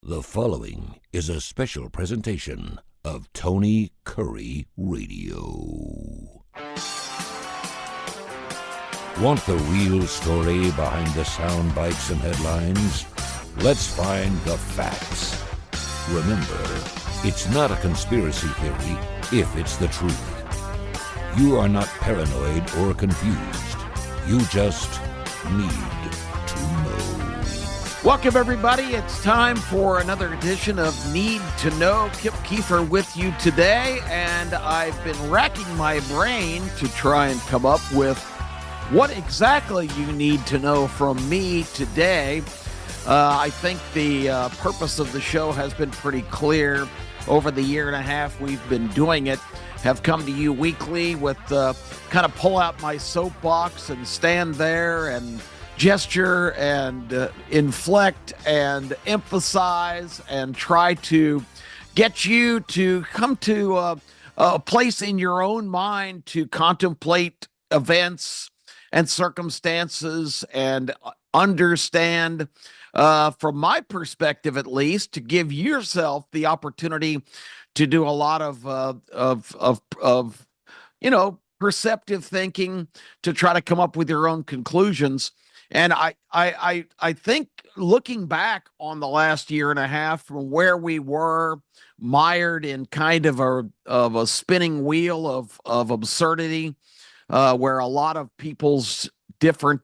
The following is a special presentation of Tony Kurre Radio. Want the real story behind the sound bites and headlines? Let's find the facts. Remember, it's not a conspiracy theory if it's the truth. You are not paranoid or confused. You just need to know. Welcome, everybody. It's time for another edition of Need to Know. Kip Kiefer with you today, and I've been racking my brain to try and come up with what exactly you need to know from me today. I think the purpose of the show has been pretty clear. Over the year and a half we've been doing it, have come to you weekly with kind of pull out my soapbox and stand there and gesture and inflect and emphasize and try to get you to come to a place in your own mind to contemplate events and circumstances and understand, from my perspective at least, to give yourself the opportunity to do a lot of perceptive thinking to try to come up with your own conclusions. And I think looking back on the last year and a half from where we were mired in kind of a spinning wheel of absurdity, where a lot of people's different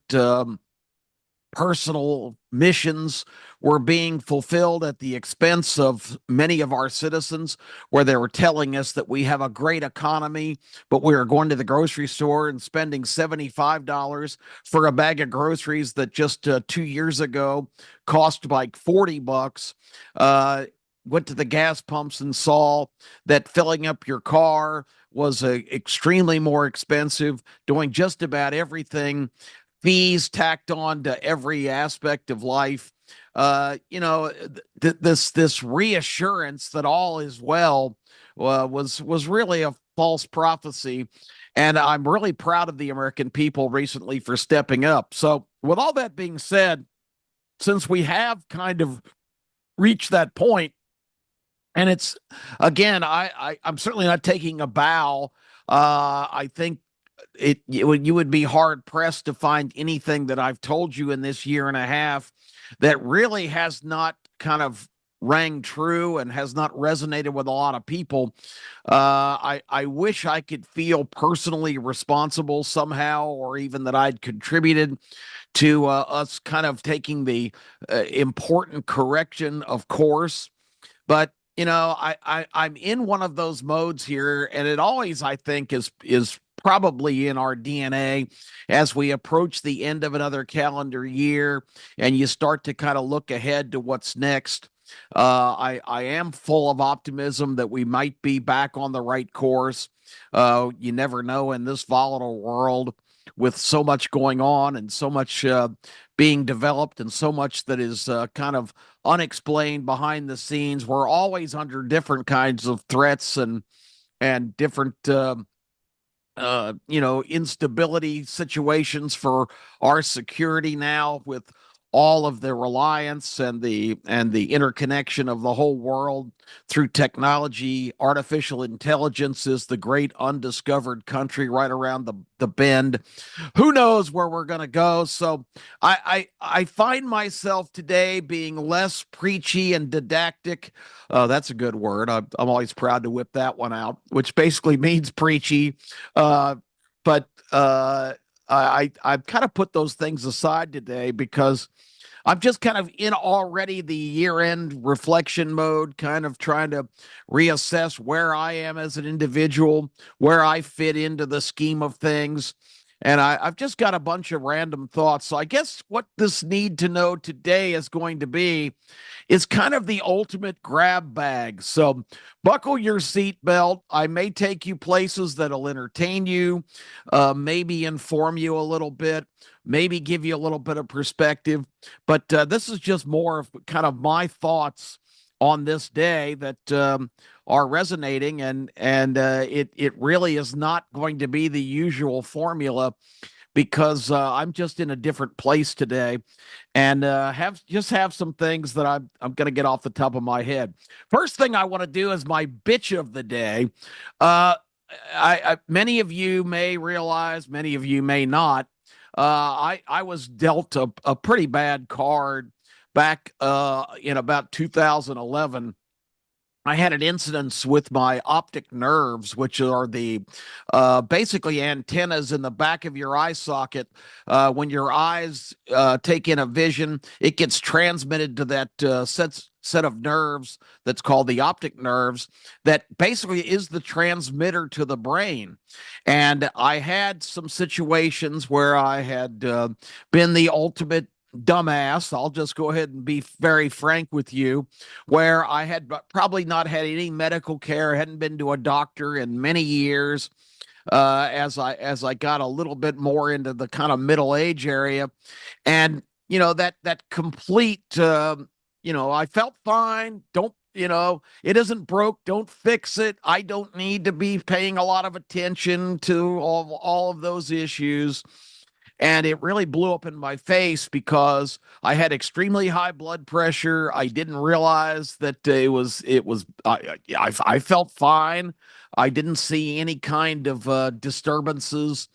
personal missions were being fulfilled at the expense of many of our citizens, where they were telling us that we have a great economy, but we are going to the grocery store and spending $75 for a bag of groceries that just 2 years ago cost like $40. Went to the gas pumps and saw that filling up your car was extremely more expensive, doing just about everything, fees tacked on to every aspect of life. This reassurance that all is well was really a false prophecy. And I'm really proud of the American people recently for stepping up. So with all that being said, since we have kind of reached that point, and it's, again, I'm certainly not taking a bow. I think you would be hard pressed to find anything that I've told you in this year and a half that really has not kind of rang true and has not resonated with a lot of people. I wish I could feel personally responsible somehow, or even that I'd contributed to us kind of taking the important correction of course. But I'm in one of those modes here, and it always, I think, is probably in our DNA as we approach the end of another calendar year and you start to kind of look ahead to what's next. I am full of optimism that we might be back on the right course. You never know in this volatile world with so much going on and so much being developed and so much that is kind of unexplained behind the scenes. We're always under different kinds of threats and different instability situations for our security now, with all of the reliance and the interconnection of the whole world through technology. Artificial intelligence is the great undiscovered country right around the bend. Who knows where we're going to go? So I find myself today being less preachy and didactic. That's a good word. I'm always proud to whip that one out, which basically means preachy. But I've kind of put those things aside today because I'm just kind of in already the year-end reflection mode, kind of trying to reassess where I am as an individual, where I fit into the scheme of things. And I've just got a bunch of random thoughts. So I guess what this need to know today is going to be is kind of the ultimate grab bag. So buckle your seatbelt. I may take you places that'll entertain you, maybe inform you a little bit, maybe give you a little bit of perspective. But this is just more of kind of my thoughts on this day that are resonating, and it really is not going to be the usual formula because I'm just in a different place today, and have some things that I'm going to get off the top of my head. First thing I want to do is my bitch of the day. Uh, Many of you may realize, many of you may not. I was dealt a pretty bad card back in about 2011. I had an incident with my optic nerves, which are the basically antennas in the back of your eye socket. When your eyes take in a vision, it gets transmitted to that set of nerves that's called the optic nerves, that basically is the transmitter to the brain. And I had some situations where I had been the ultimate dumbass. I'll just go ahead and be very frank with you, where I had probably not had any medical care, hadn't been to a doctor in many years. As I got a little bit more into the kind of middle age area, and that complete, I felt fine. Don't it isn't broke, don't fix it. I don't need to be paying a lot of attention to all of those issues. And it really blew up in my face because I had extremely high blood pressure. I didn't realize that I felt fine. I didn't see any kind of disturbances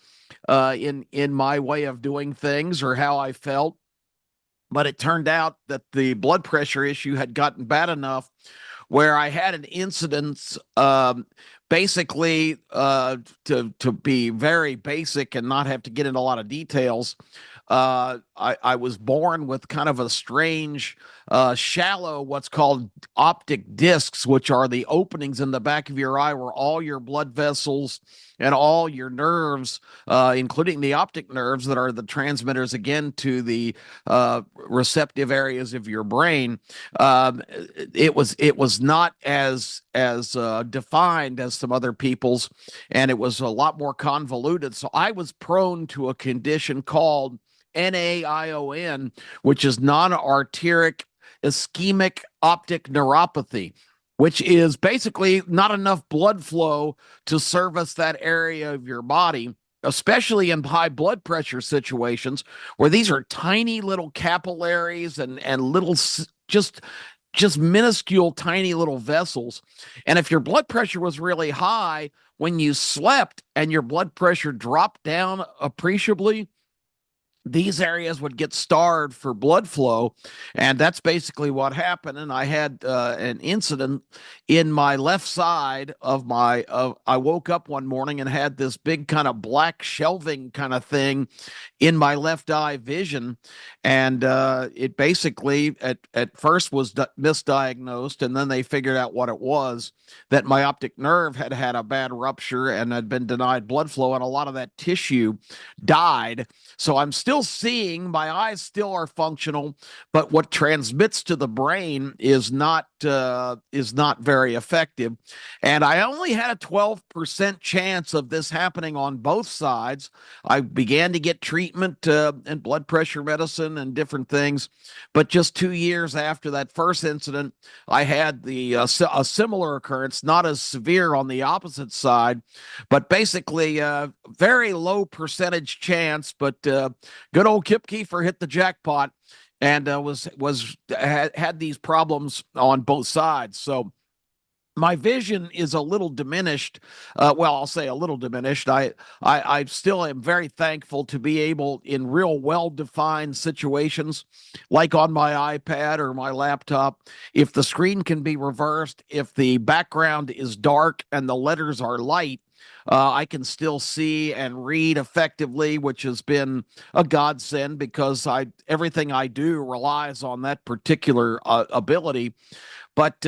in my way of doing things or how I felt. But it turned out that the blood pressure issue had gotten bad enough where I had an incident, basically, to be very basic and not have to get into a lot of details. I was born with kind of a strange, shallow, what's called optic discs, which are the openings in the back of your eye where all your blood vessels and all your nerves, including the optic nerves that are the transmitters again to the receptive areas of your brain. It was not as defined as some other people's, and it was a lot more convoluted. So I was prone to a condition called NAION, which is non-arteritic ischemic optic neuropathy, which is basically not enough blood flow to service that area of your body, especially in high blood pressure situations where these are tiny little capillaries and little just minuscule tiny little vessels. And if your blood pressure was really high when you slept and your blood pressure dropped down appreciably, these areas would get starved for blood flow. And that's basically what happened. And I had an incident in my left side of I woke up one morning and had this big kind of black shelving kind of thing in my left eye vision. And it basically at first was misdiagnosed. And then they figured out what it was, that my optic nerve had had a bad rupture and had been denied blood flow. And a lot of that tissue died. So I'm still seeing, my eyes still are functional, but what transmits to the brain is not very effective. And I only had a 12% chance of this happening on both sides. I began to get treatment and blood pressure medicine and different things, but just 2 years after that first incident, I had a similar occurrence, not as severe on the opposite side, but basically very low percentage chance. But good old Kip Keefer hit the jackpot and had these problems on both sides. So my vision is a little diminished. Well, I'll say a little diminished. I still am very thankful to be able, in real well-defined situations, like on my iPad or my laptop, if the screen can be reversed, if the background is dark and the letters are light, I can still see and read effectively, which has been a godsend because everything I do relies on that particular ability. But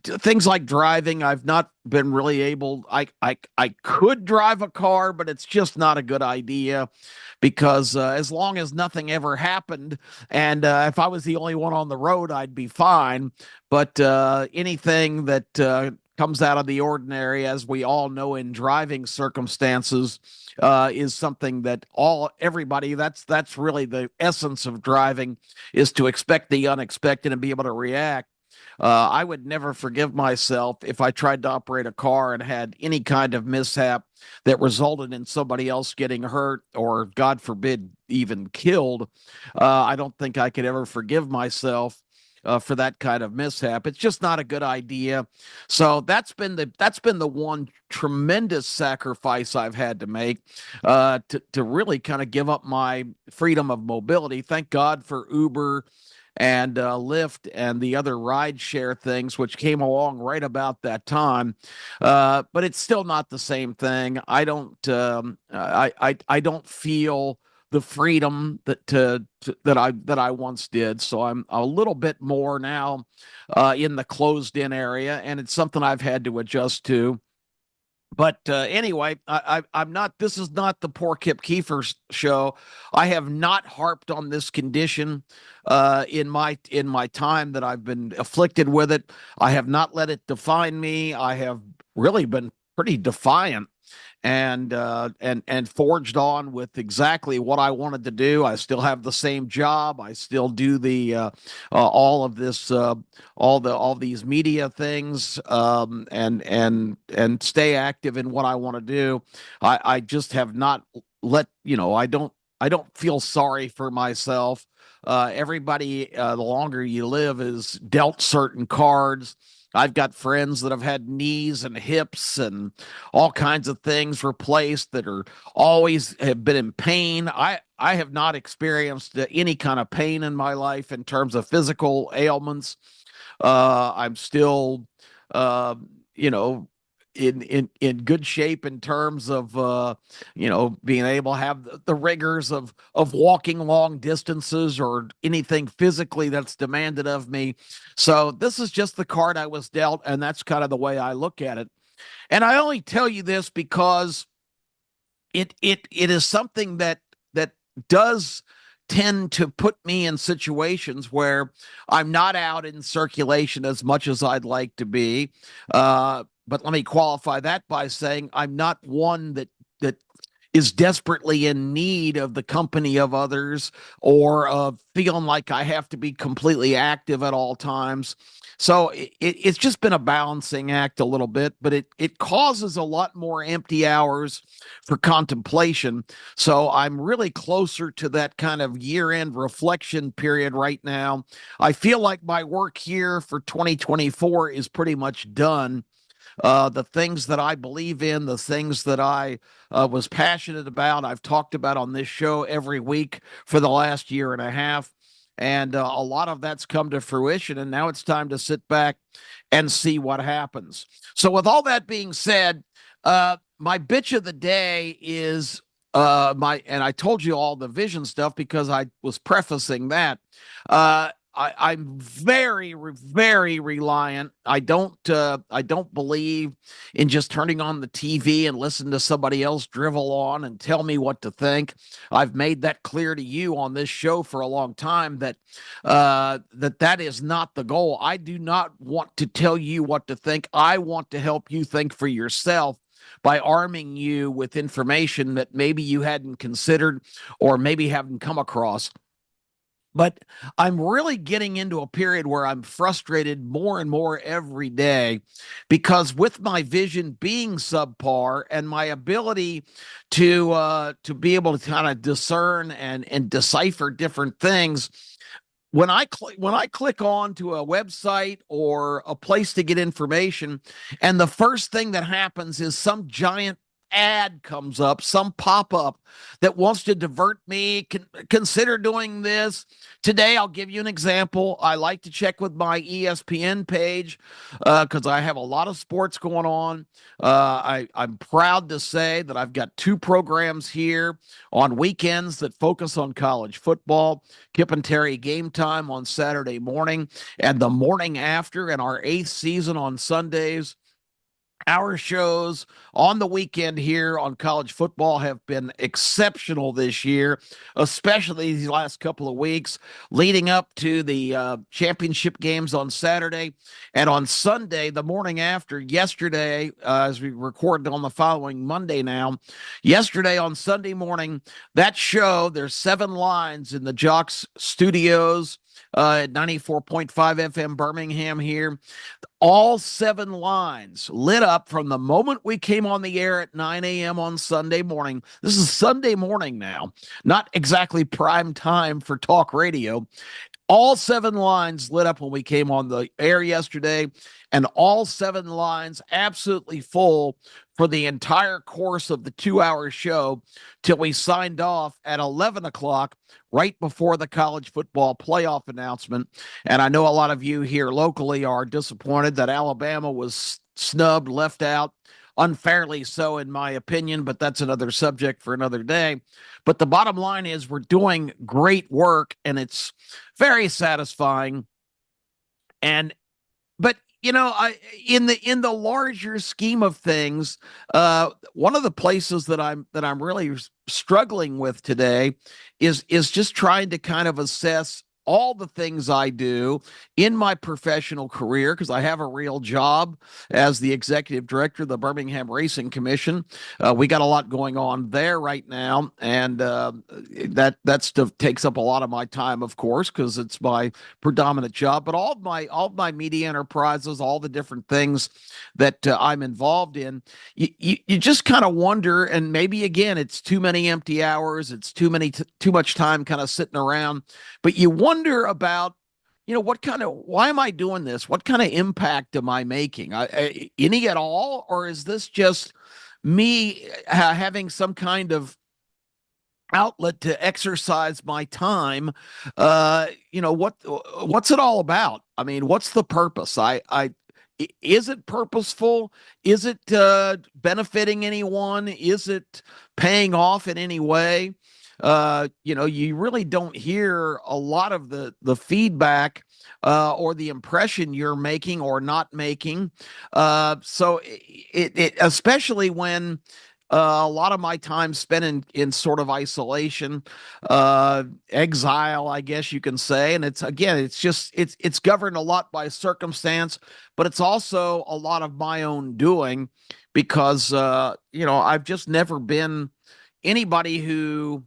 things like driving, I've not been really able. I could drive a car, but it's just not a good idea because as long as nothing ever happened, and if I was the only one on the road, I'd be fine. But anything that comes out of the ordinary, as we all know in driving circumstances, is something that everybody. That's really the essence of driving, is to expect the unexpected and be able to react. I would never forgive myself if I tried to operate a car and had any kind of mishap that resulted in somebody else getting hurt or, God forbid, even killed. I don't think I could ever forgive myself for that kind of mishap. It's just not a good idea. So that's been the one tremendous sacrifice I've had to make to really kind of give up my freedom of mobility. Thank God for Uber and Lyft and the other ride share things, which came along right about that time. But it's still not the same thing. I don't feel the freedom that I once did. So I'm a little bit more now in the closed in area, and it's something I've had to adjust to. But anyway, I'm not. This is not the poor Kip Keefer show. I have not harped on this condition in my time that I've been afflicted with it. I have not let it define me. I have really been pretty defiant and forged on with exactly what I wanted to do. I still have the same job. I still do all of this all these media things and stay active in what I want to do. I just have not let I don't feel sorry for myself. Everybody, the longer you live, is dealt certain cards. I've got friends that have had knees and hips and all kinds of things replaced that are always have been in pain. I have not experienced any kind of pain in my life in terms of physical ailments. I'm still, uh, you know, in good shape in terms of being able to have the rigors of walking long distances or anything physically that's demanded of me. So this is just the card I was dealt, and that's kind of the way I look at it. And I only tell you this because it is something that does tend to put me in situations where I'm not out in circulation as much as I'd like to be. But let me qualify that by saying I'm not one that is desperately in need of the company of others or feeling like I have to be completely active at all times. So it's just been a balancing act a little bit, but it causes a lot more empty hours for contemplation. So I'm really closer to that kind of year-end reflection period right now. I feel like my work here for 2024 is pretty much done. The things that I believe in, the things that I was passionate about, I've talked about on this show every week for the last year and a half. And a lot of that's come to fruition. And now it's time to sit back and see what happens. So, with all that being said, my bitch of the day is and I told you all the vision stuff because I was prefacing that. I'm very, very reliant. I don't believe in just turning on the TV and listen to somebody else drivel on and tell me what to think. I've made that clear to you on this show for a long time that that is not the goal. I do not want to tell you what to think. I want to help you think for yourself by arming you with information that maybe you hadn't considered or maybe haven't come across. But I'm really getting into a period where I'm frustrated more and more every day because with my vision being subpar and my ability to be able to kind of discern and decipher different things, when I click on to a website or a place to get information, and the first thing that happens is some giant ad comes up, some pop up that wants to divert me. Consider doing this. Today, I'll give you an example. I like to check with my ESPN page because I have a lot of sports going on. I'm proud to say that I've got two programs here on weekends that focus on college football. Kip and Terry Game Time on Saturday morning and the morning after, and our eighth season on Sundays. Our shows on the weekend here on college football have been exceptional this year, especially these last couple of weeks leading up to the championship games on Saturday. And on Sunday, the morning after, yesterday, as we recorded on the following Monday now, yesterday on Sunday morning, that show, there's 7 lines in the Jocks studios at 94.5 FM Birmingham here. All 7 lines lit up from the moment we came on the air at 9 a.m. on Sunday morning. This is Sunday morning now, not exactly prime time for talk radio. All 7 lines lit up when we came on the air yesterday, and all 7 lines absolutely full for the entire course of the 2-hour show till we signed off at 11 o'clock, right before the college football playoff announcement. And I know a lot of you here locally are disappointed that Alabama was snubbed, left out, unfairly so, in my opinion, but that's another subject for another day. But the bottom line is we're doing great work, and it's very satisfying. And but in the larger scheme of things, one of the places that I'm really struggling with today is just trying to kind of assess all the things I do in my professional career, because I have a real job as the executive director of the Birmingham Racing Commission. We got a lot going on there right now, and that stuff takes up a lot of my time, of course, because it's my predominant job. But all of my media enterprises, all the different things that I'm involved in, you just kind of wonder, and maybe again, it's too many empty hours, it's too much time kind of sitting around, but you wonder about, why am I doing this? What kind of impact am I making? Any at all? Or is this just me having some kind of outlet to exercise my time? What's it all about? I mean, what's the purpose? Is it purposeful? Is it benefiting anyone? Is it paying off in any way? You really don't hear a lot of the feedback or the impression you're making or not making. So it especially when a lot of my time spent in sort of isolation, exile, I guess you can say. And it's governed a lot by circumstance, but it's also a lot of my own doing, because I've just never been anybody who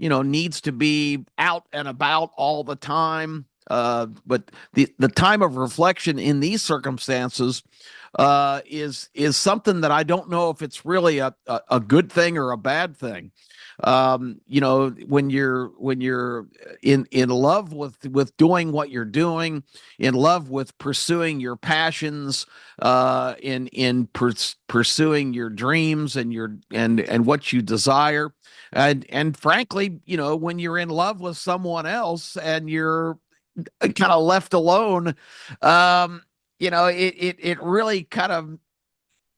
needs to be out and about all the time. But the time of reflection in these circumstances is something that I don't know if it's really a good thing or a bad thing. When you're in love with doing what you're doing, in love with pursuing your passions, pursuing your dreams and what you desire, and frankly, when you're in love with someone else and you're kind of left alone, it really kind of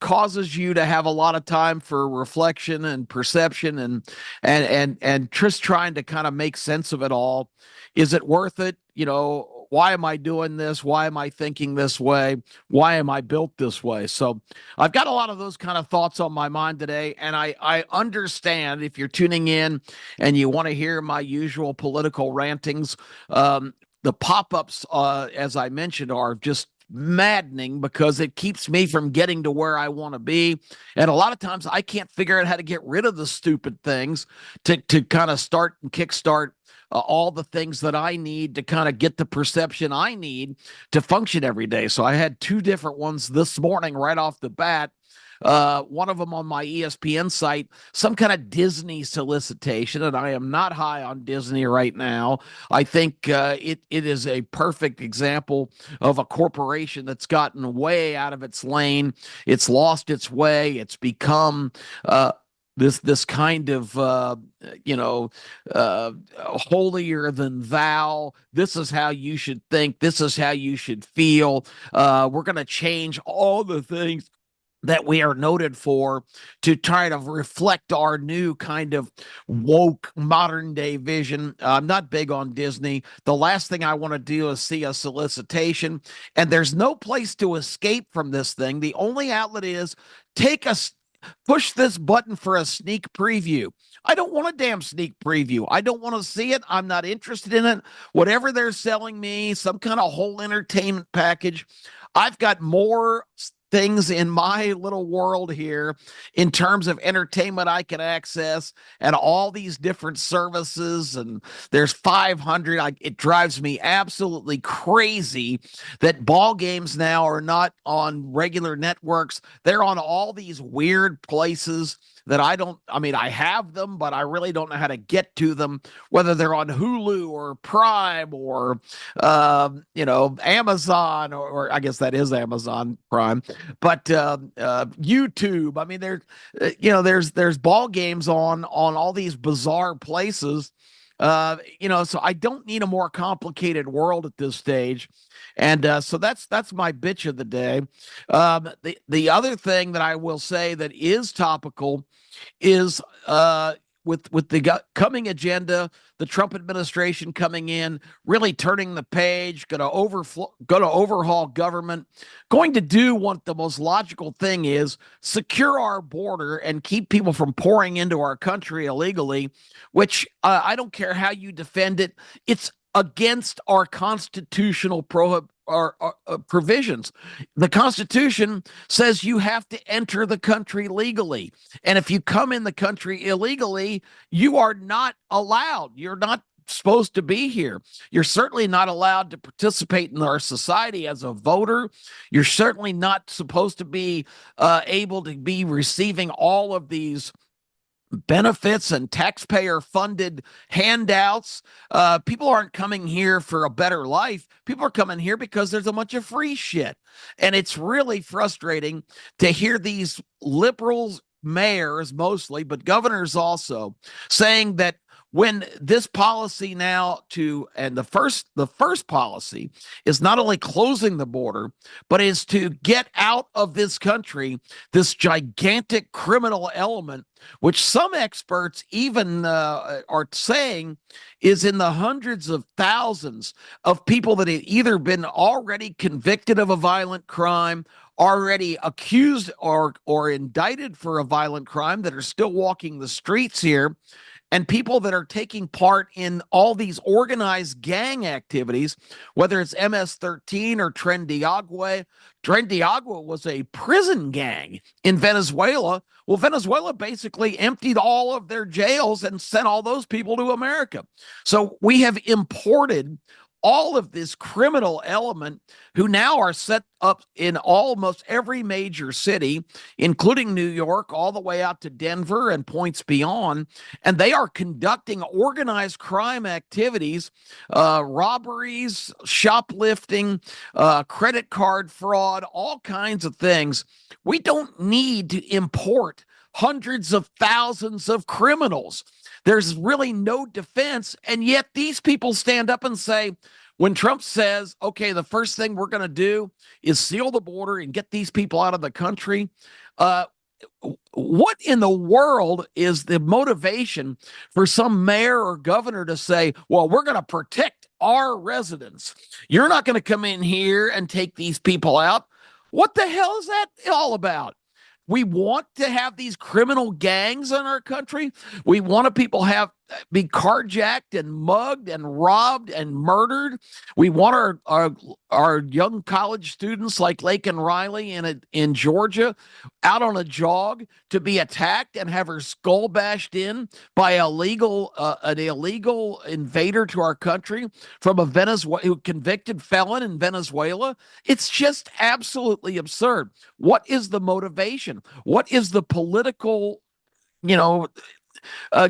causes you to have a lot of time for reflection and perception and just trying to kind of make sense of it all. Is it worth it? Why am I doing this? Why am I thinking this way? Why am I built this way? So I've got a lot of those kind of thoughts on my mind today. And I understand if you're tuning in and you want to hear my usual political rantings. The pop-ups, as I mentioned, are just maddening because it keeps me from getting to where I want to be. And a lot of times I can't figure out how to get rid of the stupid things to kind of start and kickstart all the things that I need to kind of get the perception I need to function every day. So I had 2 different ones this morning right off the bat. One of them on my ESPN site, some kind of Disney solicitation, and I am not high on Disney right now. I think it is a perfect example of a corporation that's gotten way out of its lane. It's lost its way. It's become this kind of holier than thou. This is how you should think. This is how you should feel. We're going to change all the things that we are noted for to try to reflect our new kind of woke modern day vision. I'm not big on Disney. The last thing I want to do is see a solicitation, and there's no place to escape from this thing. The only outlet is push this button for a sneak preview. I don't want a damn sneak preview. I don't want to see it. I'm not interested in it. Whatever they're selling me, some kind of whole entertainment package. I've got more things in my little world here in terms of entertainment I can access and all these different services, and there's 500. It drives me absolutely crazy that ball games now are not on regular networks. They're on all these weird places that I mean, I have them, but I really don't know how to get to them, whether they're on Hulu or Prime or, Amazon, or I guess that is Amazon Prime, but YouTube. I mean, there's ball games on all these bizarre places. So I don't need a more complicated world at this stage. And so that's my bitch of the day. The other thing that I will say that is topical is with the coming agenda, the Trump administration coming in, really turning the page, going to overhaul government, going to do what the most logical thing is: secure our border and keep people from pouring into our country illegally. Which I don't care how you defend it; it's against our constitutional provisions. The Constitution says you have to enter the country legally. And if you come in the country illegally, you are not allowed. You're not supposed to be here. You're certainly not allowed to participate in our society as a voter. You're certainly not supposed to be able to be receiving all of these benefits and taxpayer funded handouts. People aren't coming here for a better life. People are coming here because there's a bunch of free shit. And it's really frustrating to hear these liberals, mayors mostly, but governors also, saying that when this policy and the first policy is not only closing the border, but is to get out of this country this gigantic criminal element, which some experts even are saying is in the hundreds of thousands of people that have either been already convicted of a violent crime, already accused or indicted for a violent crime, that are still walking the streets here, and people that are taking part in all these organized gang activities, whether it's MS-13 or Tren de Agua. Tren de Agua was a prison gang in Venezuela. Well, Venezuela basically emptied all of their jails and sent all those people to America. So we have imported all of this criminal element, who now are set up in almost every major city, including New York, all the way out to Denver and points beyond. And they are conducting organized crime activities, robberies, shoplifting, credit card fraud, all kinds of things. We don't need to import hundreds of thousands of criminals. There's really no defense. And yet these people stand up and say, when Trump says, okay, the first thing we're going to do is seal the border and get these people out of the country, what in the world is the motivation for some mayor or governor to say, well, we're going to protect our residents? You're not going to come in here and take these people out. What the hell is that all about? We want to have these criminal gangs in our country. We want people be carjacked and mugged and robbed and murdered. We want our young college students like Lake and Riley in Georgia out on a jog to be attacked and have her skull bashed in by an illegal invader to our country from a convicted felon in Venezuela. It's just absolutely absurd. What is the motivation? What is the political,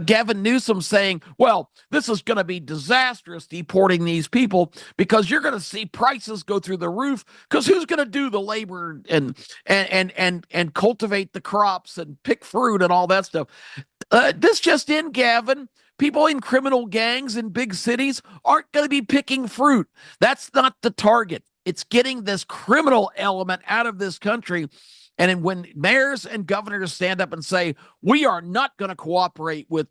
Gavin Newsom saying, well, this is going to be disastrous deporting these people because you're going to see prices go through the roof, because who's going to do the labor and cultivate the crops and pick fruit and all that stuff? This just in, Gavin. People in criminal gangs in big cities aren't going to be picking fruit. That's not the target. It's getting this criminal element out of this country. And when mayors and governors stand up and say, we are not going to cooperate with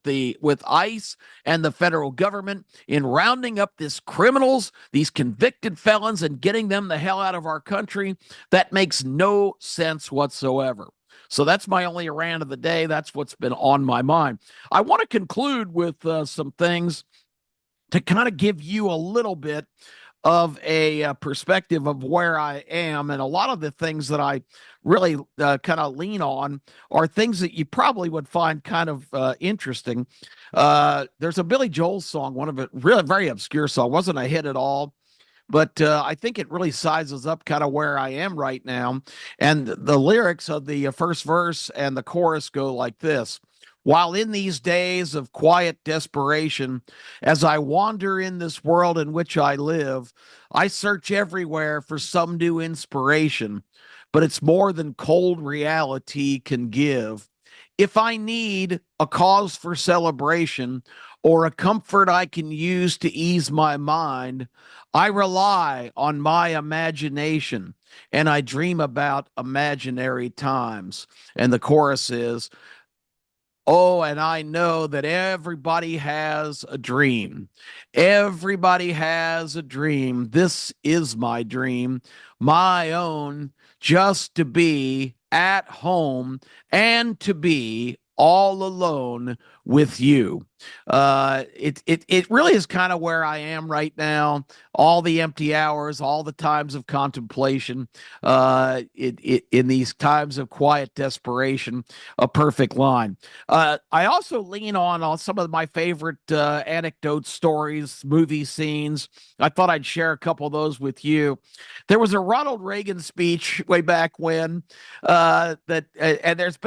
ICE and the federal government in rounding up these criminals, these convicted felons, and getting them the hell out of our country, that makes no sense whatsoever. So that's my only rant of the day. That's what's been on my mind. I want to conclude with some things to kind of give you a little bit of a perspective of where I am. And a lot of the things that I really kind of lean on are things that you probably would find kind of interesting. There's a Billy Joel song, one of it, really very obscure song, wasn't a hit at all. But I think it really sizes up kind of where I am right now. And the lyrics of the first verse and the chorus go like this. While in these days of quiet desperation, as I wander in this world in which I live, I search everywhere for some new inspiration, but it's more than cold reality can give. If I need a cause for celebration or a comfort I can use to ease my mind, I rely on my imagination and I dream about imaginary times. And the chorus is, oh, and I know that everybody has a dream. Everybody has a dream. This is my dream, my own, just to be at home and to be all alone with you. It really is kind of where I am right now. All the empty hours, all the times of contemplation, in these times of quiet desperation, a perfect line. I also lean on some of my favorite anecdotes, stories, movie scenes. I thought I'd share a couple of those with you. There was a Ronald Reagan speech way back when and there's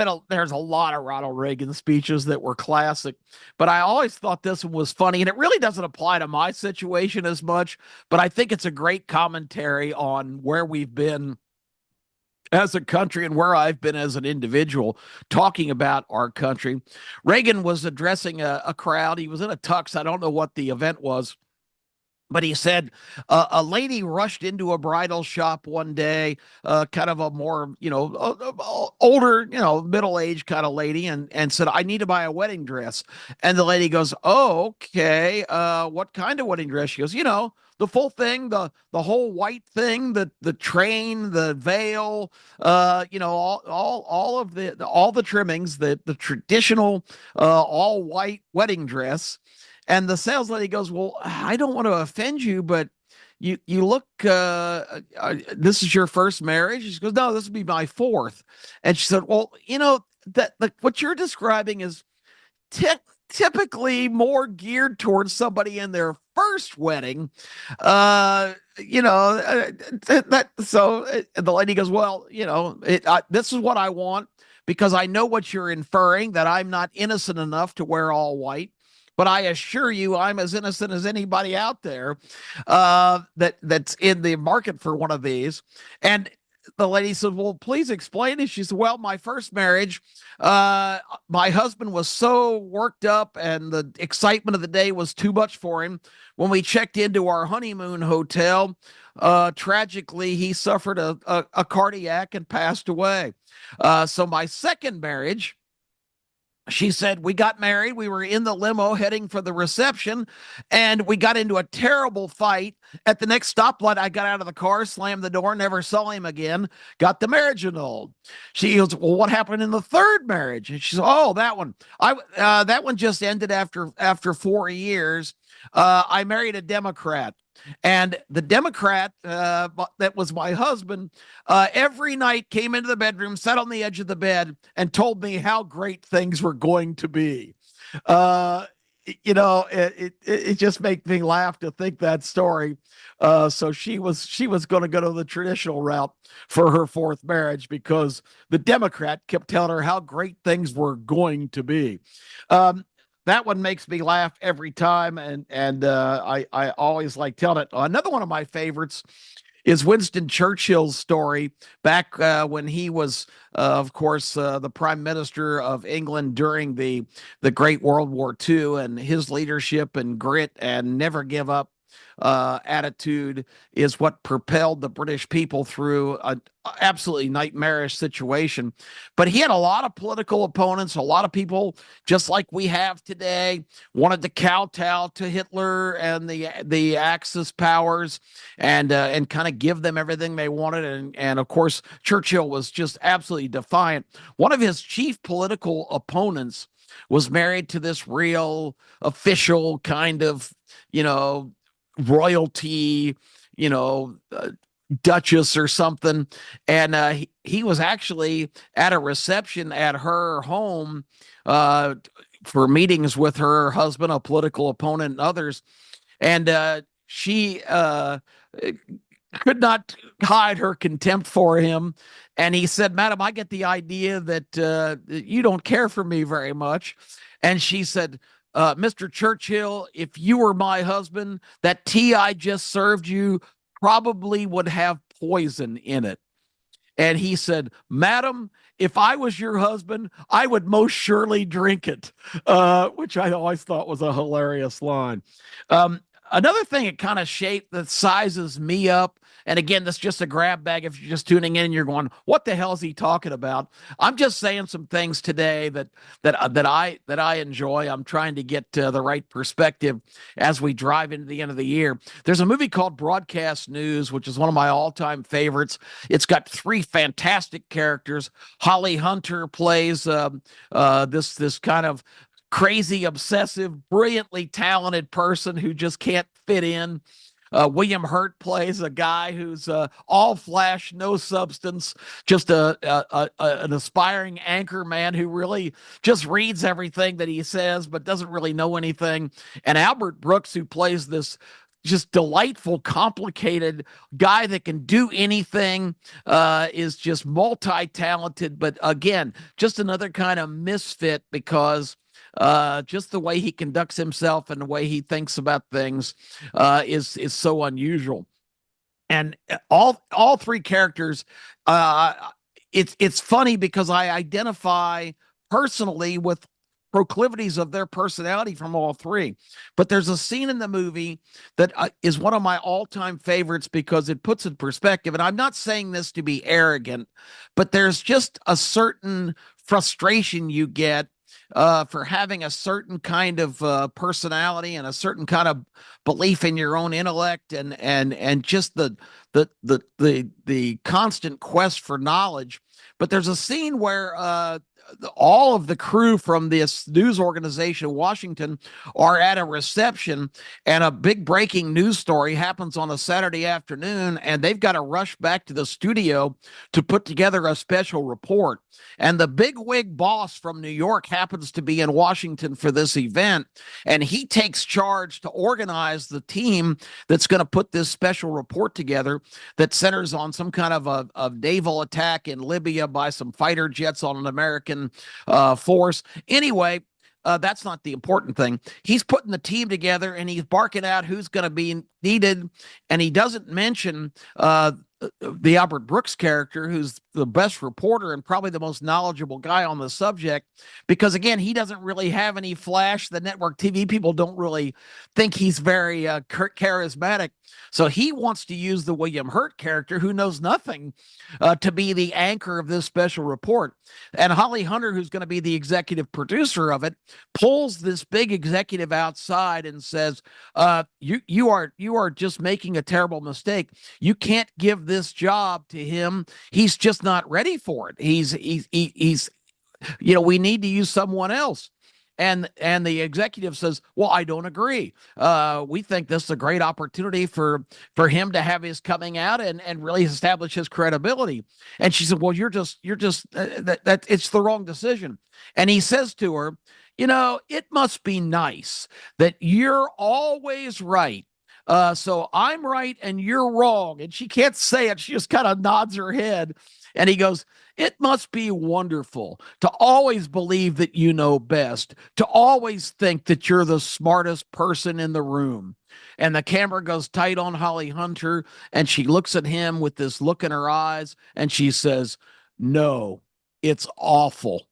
a lot of Ronald Reagan speeches that were classic, but I always thought this one was funny, and it really doesn't apply to my situation as much, but I think it's a great commentary on where we've been as a country and where I've been as an individual talking about our country. Reagan was addressing a crowd. He was in a tux. I don't know what the event was, but he said a lady rushed into a bridal shop one day, kind of a more, older, middle-aged kind of lady, and said, I need to buy a wedding dress. And the lady goes, oh, okay. What kind of wedding dress? She goes, the full thing, the whole white thing, the train, the veil, all of all the trimmings, the traditional all white wedding dress. And the sales lady goes, well, I don't want to offend you, but you look, this is your first marriage? She goes, no, this will be my fourth. And she said, well, that what you're describing is typically more geared towards somebody in their first wedding. The lady goes, well, this is what I want because I know what you're inferring, that I'm not innocent enough to wear all white. But I assure you, I'm as innocent as anybody out there that's in the market for one of these. And the lady said, well, please explain it. She said, well, my first marriage, my husband was so worked up and the excitement of the day was too much for him. When we checked into our honeymoon hotel, tragically, he suffered a cardiac and passed away. So my second marriage, she said, we got married. We were in the limo heading for the reception, and we got into a terrible fight. At the next stoplight, I got out of the car, slammed the door, never saw him again, got the marriage annulled. She goes, well, what happened in the third marriage? And she said, oh, that one. That one just ended after 4 years. I married a Democrat. And the Democrat that was my husband every night came into the bedroom, sat on the edge of the bed, and told me how great things were going to be. It just makes me laugh to think that story. So she was going to go to the traditional route for her fourth marriage because the Democrat kept telling her how great things were going to be. That one makes me laugh every time, and I always like telling it. Another one of my favorites is Winston Churchill's story back when he was, of course, the Prime Minister of England during the Great World War II, and his leadership and grit and never give up attitude is what propelled the British people through an absolutely nightmarish situation. But he had a lot of political opponents. A lot of people, just like we have today, wanted to kowtow to Hitler and the Axis powers and kind of give them everything they wanted. And of course, Churchill was just absolutely defiant. One of his chief political opponents was married to this real official kind of, royalty, you know, duchess or something. And he was actually at a reception at her home uh, for meetings with her husband, a political opponent, and others. And she could not hide her contempt for him. And he said, "Madam, I get the idea that you don't care for me very much." And she said, "Mr. Churchill, if you were my husband, that tea I just served you probably would have poison in it." And he said, "Madam, if I was your husband, I would most surely drink it," which I always thought was a hilarious line. Um, Another thing it kind of shaped that sizes me up. And again, that's just a grab bag. If you're just tuning in and you're going, "What the hell is he talking about?" I'm just saying some things today that I enjoy. I'm trying to get the right perspective as we drive into the end of the year. There's a movie called Broadcast News, which is one of my all-time favorites. It's got three fantastic characters. Holly Hunter plays this kind of crazy, obsessive, brilliantly talented person who just can't fit in. William Hurt plays a guy who's all flash, no substance, just an aspiring anchor man who really just reads everything that he says, but doesn't really know anything. And Albert Brooks, who plays this just delightful, complicated guy that can do anything, is just multi-talented. But again, just another kind of misfit because just the way he conducts himself and the way he thinks about things is so unusual. And all three characters, uh, it's funny because I identify personally with proclivities of their personality from all three. But there's a scene in the movie that is one of my all-time favorites because it puts in perspective. And I'm not saying this to be arrogant, but there's just a certain frustration you get for having a certain kind of personality and a certain kind of belief in your own intellect and just the constant quest for knowledge. But there's a scene where all of the crew from this news organization in Washington are at a reception, and a big breaking news story happens on a Saturday afternoon, and they've got to rush back to the studio to put together a special report. And the big wig boss from New York happens to be in Washington for this event, and he takes charge to organize the team that's going to put this special report together that centers on some kind of a naval attack in Libya by some fighter jets on an American force. Anyway, that's not the important thing. He's putting the team together and he's barking out who's going to be needed. And he doesn't mention the Albert Brooks character, who's the best reporter and probably the most knowledgeable guy on the subject, because again, he doesn't really have any flash. The network TV people don't really think he's very charismatic. So he wants to use the William Hurt character, who knows nothing, to be the anchor of this special report. And Holly Hunter, who's going to be the executive producer of it, pulls this big executive outside and says, you are just making a terrible mistake. You can't give this job to him. He's just not ready for it. He's we need to use someone else." And the executive says, "Well, I don't agree. We think this is a great opportunity for him to have his coming out and really establish his credibility." And she said, "Well, you're just that it's the wrong decision." And he says to her, "It must be nice that you're always right. So I'm right and you're wrong." And she can't say it. She just kind of nods her head. And he goes, "It must be wonderful to always believe that you know best, to always think that you're the smartest person in the room." And the camera goes tight on Holly Hunter, and she looks at him with this look in her eyes, and she says, "No, it's awful."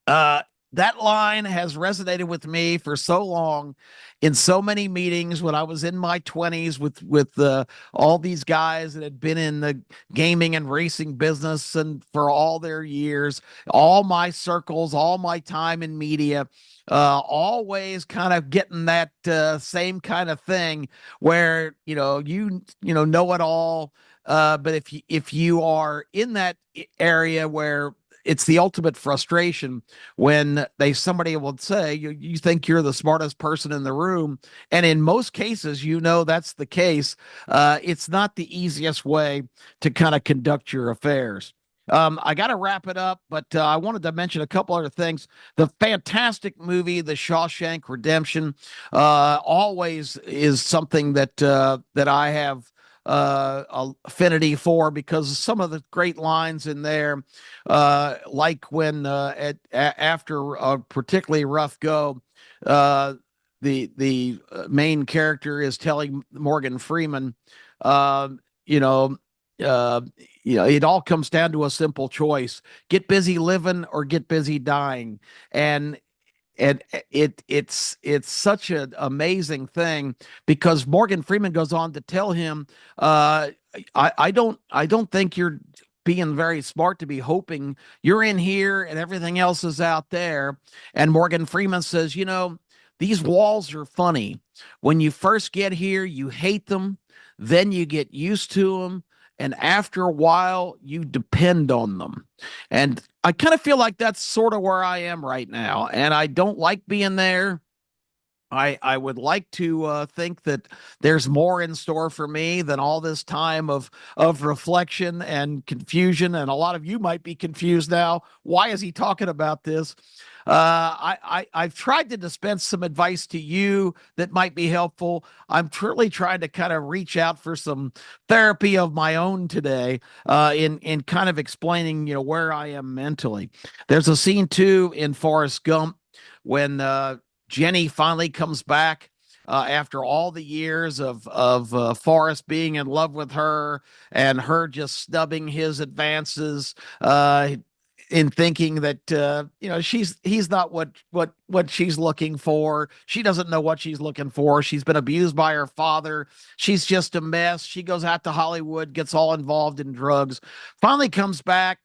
Uh, that line has resonated with me for so long in so many meetings when I was in my 20s with all these guys that had been in the gaming and racing business and for all their years, all my circles, all my time in media, always kind of getting that same kind of thing where know it all, but if you are in that area where it's the ultimate frustration when somebody will say you think you're the smartest person in the room, and in most cases, that's the case. It's not the easiest way to kind of conduct your affairs. I got to wrap it up, but I wanted to mention a couple other things. The fantastic movie, The Shawshank Redemption, always is something that I have affinity for, because some of the great lines in there, like when after a particularly rough go, uh, the main character is telling Morgan Freeman, uh, you know, uh, it all comes down to a simple choice: get busy living or get busy dying. And it's such an amazing thing, because Morgan Freeman goes on to tell him, uh, I don't think you're being very smart to be hoping you're in here and everything else is out there. And Morgan Freeman says, these walls are funny. When you first get here, you hate them, then you get used to them, and after a while, you depend on them. And I kind of feel like that's sort of where I am right now. And I don't like being there. I would like to think that there's more in store for me than all this time of reflection and confusion. And a lot of you might be confused now. Why is he talking about this? I've tried to dispense some advice to you that might be helpful. I'm truly trying to kind of reach out for some therapy of my own today, in kind of explaining where I am mentally. There's a scene too in Forrest Gump when Jenny finally comes back after all the years of Forrest being in love with her, and her just snubbing his advances, in thinking that he's not what she's looking for. She doesn't know what she's looking for. She's been abused by her father. She's just a mess. She goes out to Hollywood, gets all involved in drugs, finally comes back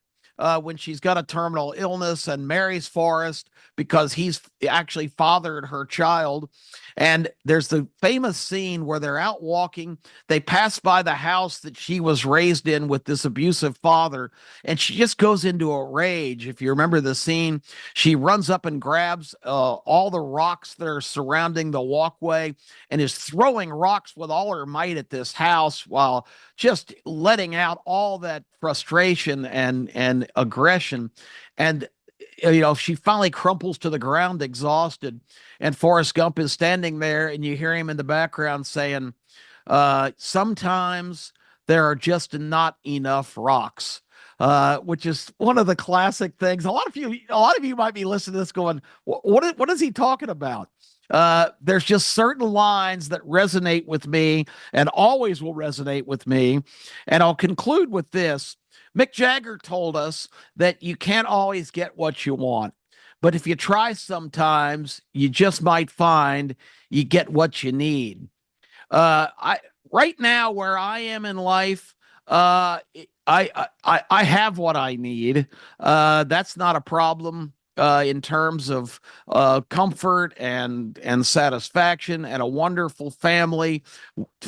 when she's got a terminal illness, and marries Forrest because he's actually fathered her child. And there's the famous scene where they're out walking. They pass by the house that she was raised in with this abusive father, and she just goes into a rage. If you remember the scene, she runs up and grabs all the rocks that are surrounding the walkway, and is throwing rocks with all her might at this house, while just letting out all that frustration and aggression. And she finally crumples to the ground exhausted, and Forrest Gump is standing there, and you hear him in the background saying, sometimes there are just not enough rocks. Which is one of the classic things. A lot of you might be listening to this going, what is he talking about? There's just certain lines that resonate with me and always will resonate with me. And I'll conclude with this. Mick Jagger told us that you can't always get what you want, but if you try sometimes, you just might find you get what you need. I Right now where I am in life, I have what I need. That's not a problem in terms of comfort and satisfaction, and a wonderful family,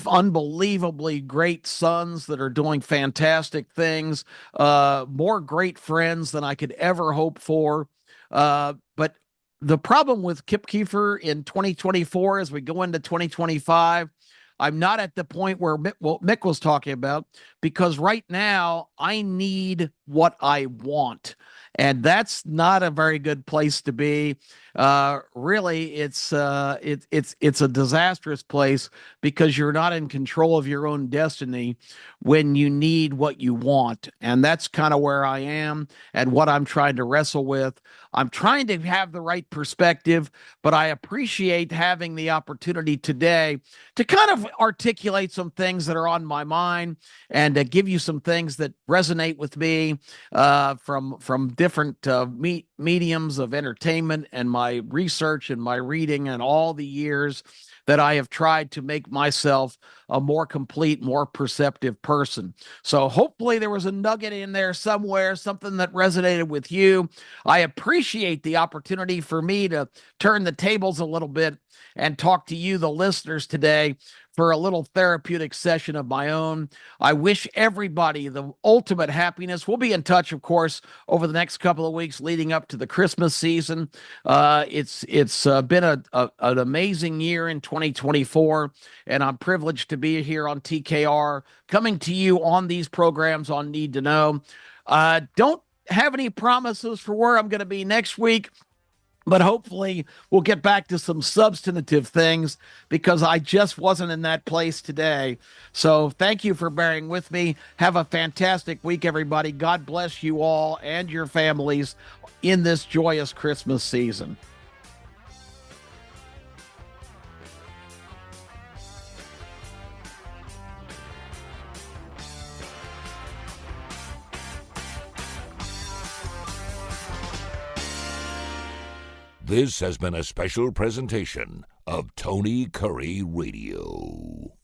unbelievably great sons that are doing fantastic things, more great friends than I could ever hope for. But the problem with Kip Keefer in 2024, as we go into 2025, I'm not at the point where Mick was talking about, because right now I need what I want. And that's not a very good place to be. Really, it's a disastrous place, because you're not in control of your own destiny when you need what you want. And that's kind of where I am and what I'm trying to wrestle with. I'm trying to have the right perspective, but I appreciate having the opportunity today to kind of articulate some things that are on my mind, and to give you some things that resonate with me from different mediums of entertainment, and my research and my reading and all the years that I have tried to make myself a more complete, more perceptive person. So hopefully there was a nugget in there somewhere, something that resonated with you. I appreciate the opportunity for me to turn the tables a little bit and talk to you, the listeners, today for a little therapeutic session of my own. I wish everybody the ultimate happiness. We'll be in touch, of course, over the next couple of weeks leading up to the Christmas season. It's been an amazing year in 2024, and I'm privileged to be here on TKR, coming to you on these programs on Need to Know. Don't have any promises for where I'm going to be next week, but hopefully we'll get back to some substantive things because I just wasn't in that place today. So thank you for bearing with me. Have a fantastic week, everybody. God bless you all and your families in this joyous Christmas season. This has been a special presentation of Tony Kurre Radio.